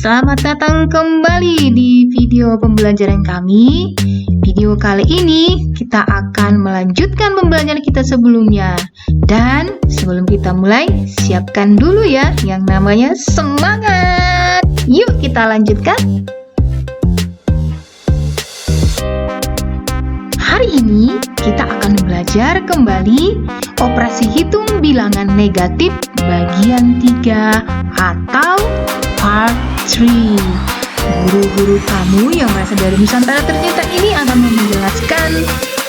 Selamat datang kembali di video pembelajaran kami. Video kali ini kita akan melanjutkan pembelajaran kita sebelumnya. Dan sebelum kita mulai, siapkan dulu ya yang namanya semangat. Yuk kita lanjutkan. Hari ini kita akan belajar kembali operasi hitung bilangan negatif bagian 3 atau part 3. Guru-guru kamu yang berasal dari Nusantara Tercinta ini akan menjelaskan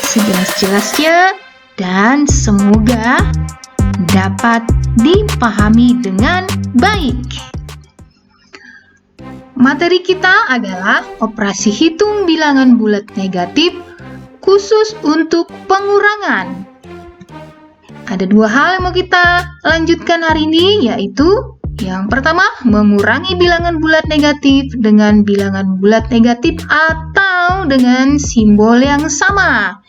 sejelas-jelasnya dan semoga dapat dipahami dengan baik. Materi kita adalah operasi hitung bilangan bulat negatif khusus untuk pengurangan. Ada dua hal yang mau kita lanjutkan hari ini, yaitu yang pertama, mengurangi bilangan bulat negatif dengan bilangan bulat negatif atau dengan simbol yang sama.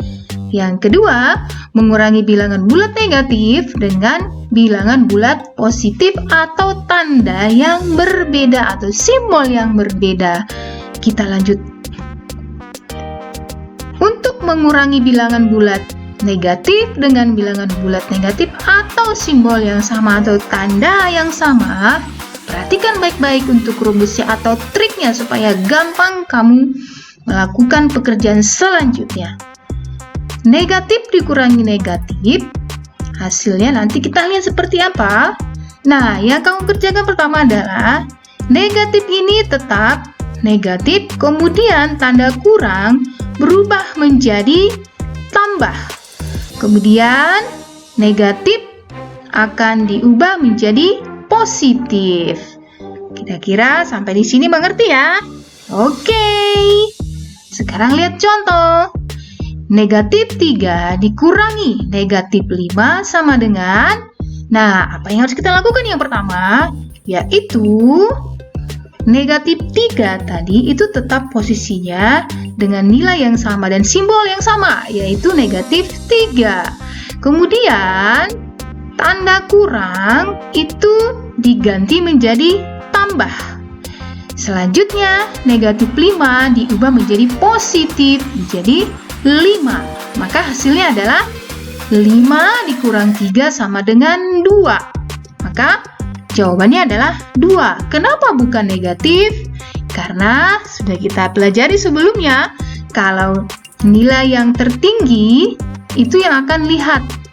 Yang kedua, mengurangi bilangan bulat negatif dengan bilangan bulat positif atau tanda yang berbeda atau simbol yang berbeda. Kita lanjut. Untuk mengurangi bilangan bulat negatif dengan bilangan bulat negatif atau simbol yang sama atau tanda yang sama, perhatikan baik-baik untuk rumusnya atau triknya supaya gampang kamu melakukan pekerjaan selanjutnya. Negatif dikurangi negatif, hasilnya nanti kita lihat seperti apa. Nah, yang kamu kerjakan pertama adalah negatif ini tetap negatif, kemudian tanda kurang berubah menjadi tambah. Kemudian negatif akan diubah menjadi positif. Kira-kira sampai di sini mengerti ya? Oke. Sekarang lihat contoh. Negatif 3 dikurangi negatif 5 sama dengan, nah, apa yang harus kita lakukan yang pertama? Yaitu negatif 3 tadi itu tetap posisinya dengan nilai yang sama dan simbol yang sama, yaitu negatif 3. Kemudian tanda kurang itu diganti menjadi tambah. Selanjutnya negatif 5 diubah menjadi positif, menjadi 5. Maka hasilnya adalah 5 dikurang 3 sama dengan 2. Maka jawabannya adalah 2. Kenapa bukan negatif? Karena sudah kita pelajari sebelumnya, kalau nilai yang tertinggi itu yang akan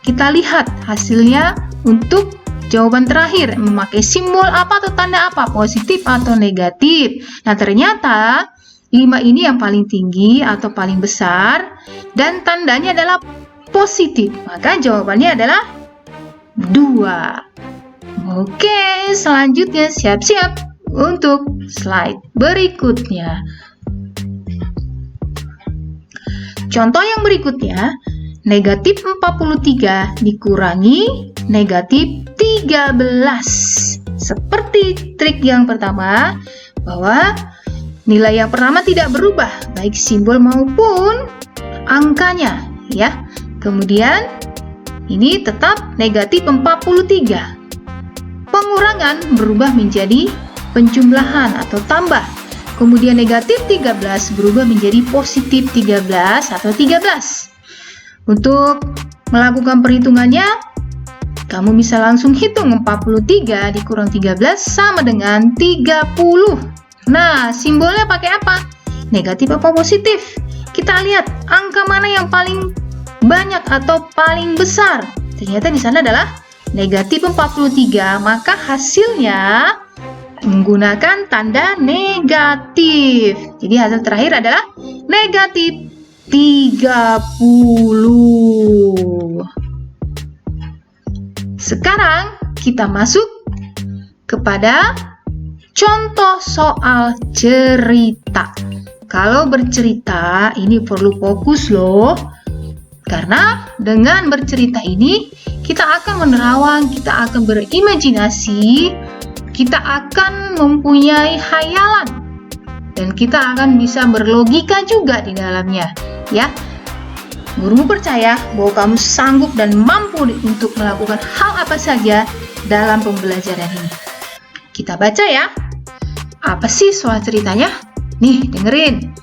kita lihat hasilnya untuk jawaban terakhir memakai simbol apa atau tanda apa, positif atau negatif. Nah, ternyata 5 ini yang paling tinggi atau paling besar dan tandanya adalah positif. Maka jawabannya adalah 2. Oke, selanjutnya siap-siap untuk slide berikutnya. Contoh yang berikutnya, negatif 43 dikurangi negatif 13. Seperti trik yang pertama, bahwa nilai yang pertama tidak berubah, baik simbol maupun angkanya, ya. Kemudian ini tetap negatif 43. Pengurangan berubah menjadi penjumlahan atau tambah. Kemudian negatif 13 berubah menjadi positif 13 atau 13. Untuk melakukan perhitungannya, kamu bisa langsung hitung 43 dikurang 13 sama dengan 30. Nah, simbolnya pakai apa? Negatif apa positif? Kita lihat angka mana yang paling banyak atau paling besar. Ternyata di sana adalah negatif 43, maka hasilnya menggunakan tanda negatif. Jadi hasil terakhir adalah negatif 30. Sekarang kita masuk kepada contoh soal cerita. Kalau bercerita ini perlu fokus loh. Karena dengan bercerita ini kita akan menerawang, kita akan berimajinasi, kita akan mempunyai khayalan, dan kita akan bisa berlogika juga di dalamnya, ya. Gurumu percaya bahwa kamu sanggup dan mampu untuk melakukan hal apa saja dalam pembelajaran ini. Kita baca ya. Apa sih soal ceritanya? Nih, dengerin.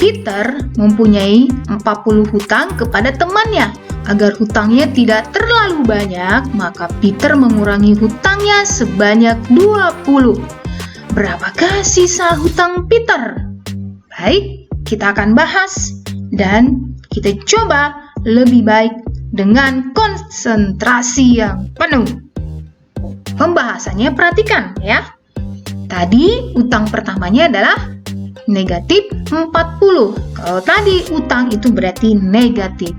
Peter mempunyai 40 hutang kepada temannya. Agar hutangnya tidak terlalu banyak, maka Peter mengurangi hutangnya sebanyak 20. Berapakah sisa hutang Peter? Baik, kita akan bahas dan kita coba lebih baik dengan konsentrasi yang penuh. Pembahasannya perhatikan ya. Tadi utang pertamanya adalah negatif 40. Kalau tadi utang itu berarti negatif.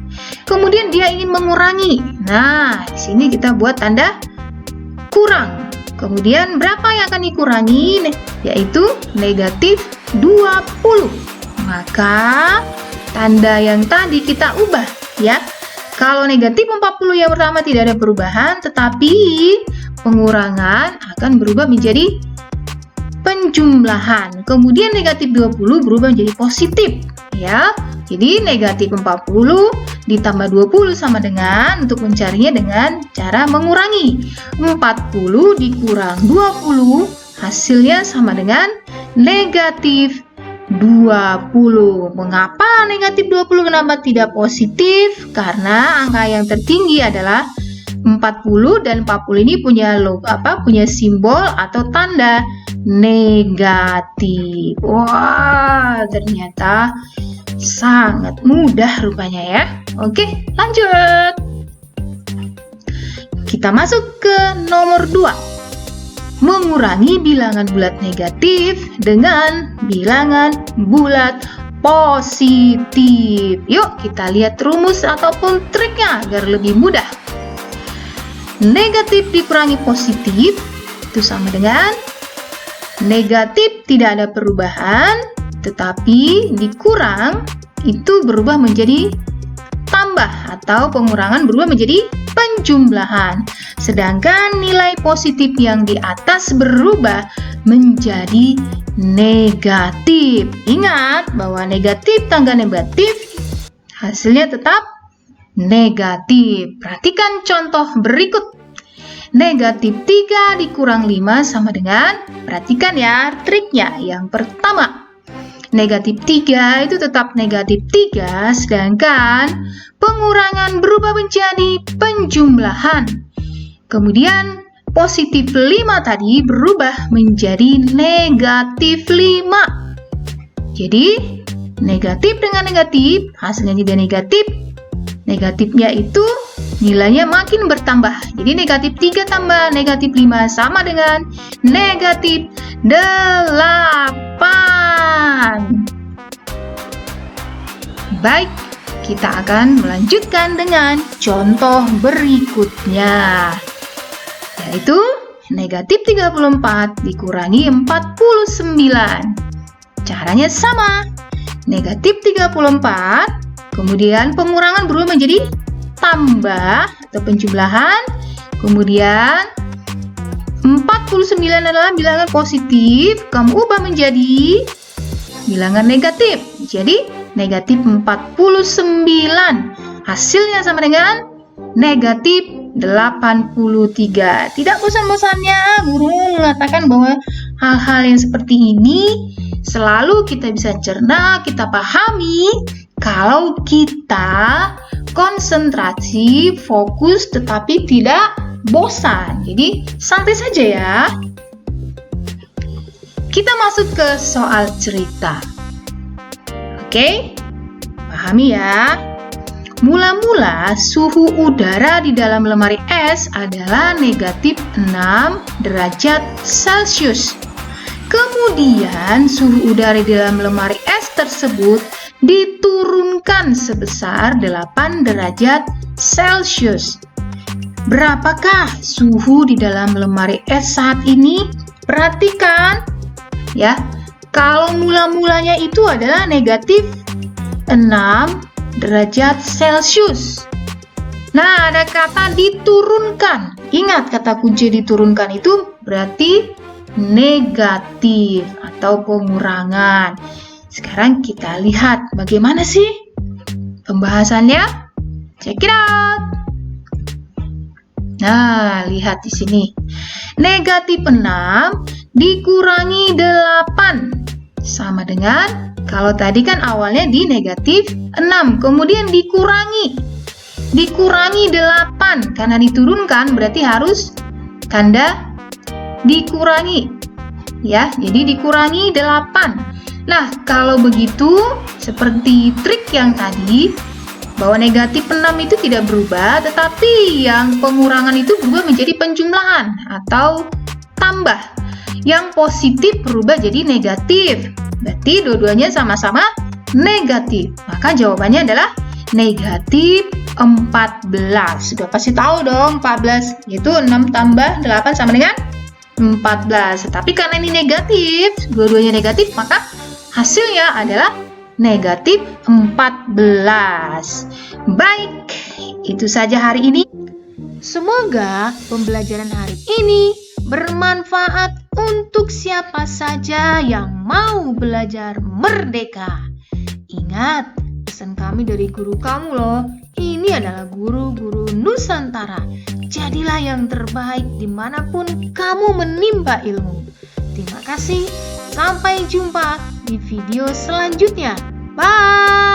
Kemudian dia ingin mengurangi. Nah, di sini kita buat tanda kurang. Kemudian berapa yang akan dikurangi? Yaitu negatif 20. Maka tanda yang tadi kita ubah ya. Kalau negatif 40 yang pertama tidak ada perubahan, tetapi pengurangan akan berubah menjadi penjumlahan. Kemudian negatif 20 berubah menjadi positif ya. Jadi negatif 40 ditambah 20 sama dengan, untuk mencarinya dengan cara mengurangi. 40 dikurang 20 hasilnya sama dengan negatif 20. Mengapa negatif 20? Kenapa tidak positif? Karena angka yang tertinggi adalah 40 dan 40 ini punya simbol atau tanda negatif. Wah, ternyata sangat mudah rupanya ya. Oke, lanjut. Kita masuk ke nomor 2. Mengurangi bilangan bulat negatif dengan bilangan bulat positif. Yuk kita lihat rumus ataupun triknya agar lebih mudah. Negatif dikurangi positif itu sama dengan negatif tidak ada perubahan, tetapi dikurang itu berubah menjadi tambah atau pengurangan berubah menjadi penjumlahan. Sedangkan nilai positif yang di atas berubah menjadi negatif. Ingat bahwa negatif tangga negatif hasilnya tetap negatif. Perhatikan contoh berikut. Negatif 3 dikurang 5 sama dengan, perhatikan ya triknya. Yang pertama, negatif 3 itu tetap negatif 3, sedangkan pengurangan berubah menjadi penjumlahan. Kemudian positif 5 tadi berubah menjadi negatif 5. Jadi negatif dengan negatif hasilnya jadi negatif. Negatifnya itu nilainya makin bertambah. Jadi negatif 3 tambah negatif 5 sama dengan negatif 8. Baik, kita akan melanjutkan dengan contoh berikutnya. Yaitu negatif 34 dikurangi 49. Caranya sama. Negatif 34, kemudian pengurangan berubah menjadi tambah atau penjumlahan. Kemudian 49 adalah bilangan positif, kamu ubah menjadi bilangan negatif. Jadi negatif 49. Hasilnya sama dengan negatif 83. Tidak bosan-bosannya guru mengatakan bahwa hal-hal yang seperti ini selalu kita bisa cerna, kita pahami kalau kita konsentrasi, fokus, tetapi tidak bosan. Jadi santai saja ya. Kita masuk ke soal cerita. Oke, pahami ya. Mula-mula suhu udara di dalam lemari es adalah negatif 6 derajat Celcius. Kemudian suhu udara di dalam lemari es tersebut diturunkan sebesar 8 derajat Celcius. Berapakah suhu di dalam lemari es saat ini? Perhatikan ya, kalau mula-mulanya itu adalah negatif 6 derajat Celcius. Nah, ada kata diturunkan. Ingat, kata kunci diturunkan itu berarti negatif atau pengurangan. Sekarang kita lihat bagaimana sih pembahasannya. Check it out. Nah, lihat di sini. Negatif 6 dikurangi 8 sama dengan, kalau tadi kan awalnya di negatif 6, kemudian dikurangi 8, karena diturunkan berarti harus tanda dikurangi. Ya, jadi dikurangi 8. Nah, kalau begitu, seperti trik yang tadi, bahwa negatif 6 itu tidak berubah, tetapi yang pengurangan itu berubah menjadi penjumlahan atau tambah. Yang positif berubah jadi negatif. Berarti dua-duanya sama-sama negatif. Maka jawabannya adalah negatif 14. Sudah pasti tahu dong 14, yaitu 6 tambah 8 sama dengan 14. Tapi karena ini negatif, dua-duanya negatif, maka hasilnya adalah negatif 14. Baik, itu saja hari ini. Semoga pembelajaran hari ini bermanfaat untuk siapa saja yang mau belajar merdeka. Ingat, pesan kami dari guru kamu loh. Ini adalah guru-guru Nusantara. Jadilah yang terbaik dimanapun kamu menimba ilmu. Terima kasih. Sampai jumpa di video selanjutnya. Bye!